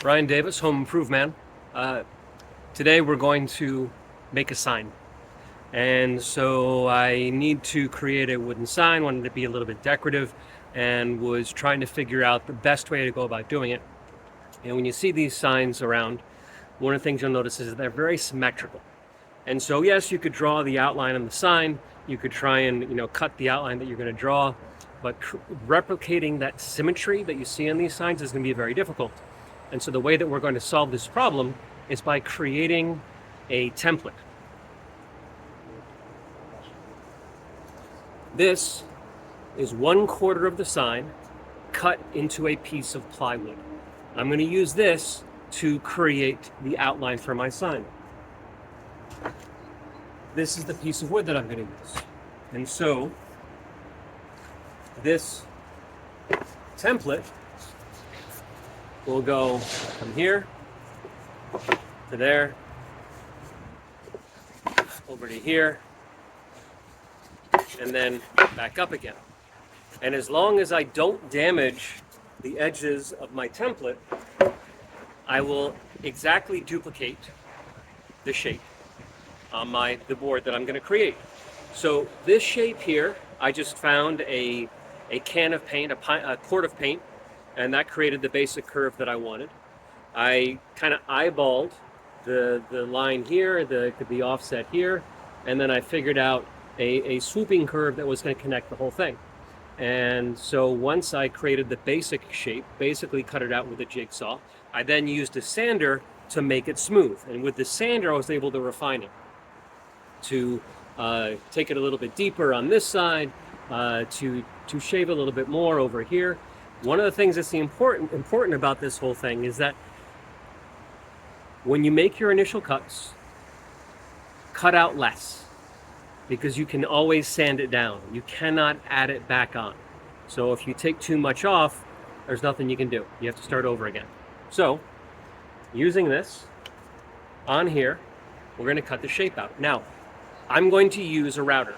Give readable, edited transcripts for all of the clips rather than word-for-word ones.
Ryan Davis, Home Improvement Man. Today we're going to make a sign. And so I need to create a wooden sign, wanted to be a little bit decorative, and was trying to figure out the best way to go about doing it. And when you see these signs around, one of the things you'll notice is that they're very symmetrical. And so yes, you could draw the outline on the sign, you could try and cut the outline that you're going to draw, but replicating that symmetry that you see on these signs is going to be very difficult. And so the way that we're going to solve this problem is by creating a template. This is 1/4 of the sign cut into a piece of plywood. I'm going to use this to create the outline for my sign. This is the piece of wood that I'm going to use. And so this template will go from here to there, over to here, and then back up again. And as long as I don't damage the edges of my template, I will exactly duplicate the shape on the board that I'm going to create. So this shape here, I just found a can of paint, a quart of paint, and that created the basic curve that I wanted. I kind of eyeballed the line here, the offset here, and then I figured out a swooping curve that was going to connect the whole thing. And so once I created the basic shape, basically cut it out with a jigsaw, I then used a sander to make it smooth. And with the sander, I was able to refine it, to take it a little bit deeper on this side, to shave a little bit more over here. One of the things that's important about this whole thing is that when you make your initial cuts, cut out less, because you can always sand it down. You cannot add it back on. So if you take too much off, there's nothing you can do. You have to start over again. So using this on here, we're going to cut the shape out. Now, I'm going to use a router.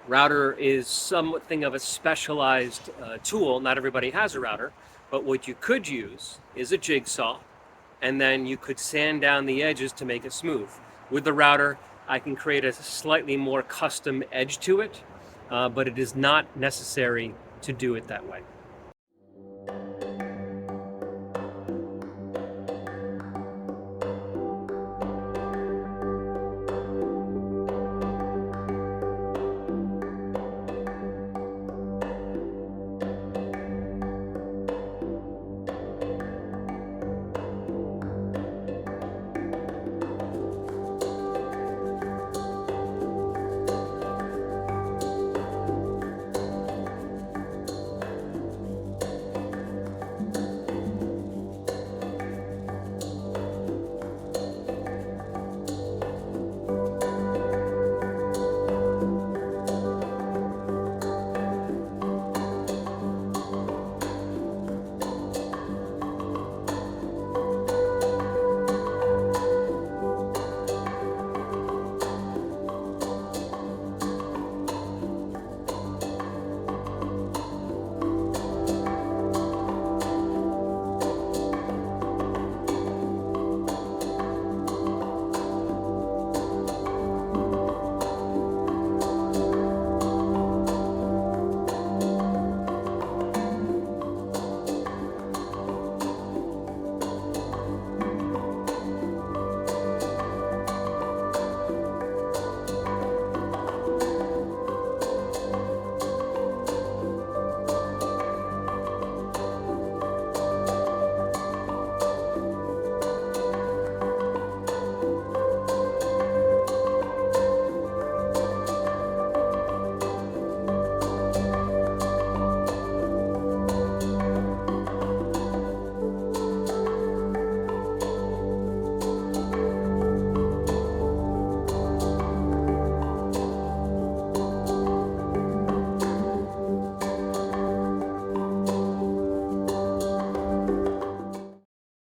Router is something of a specialized tool. Not everybody has a router, but what you could use is a jigsaw, and then you could sand down the edges to make it smooth. With the router, I can create a slightly more custom edge to it, but it is not necessary to do it that way.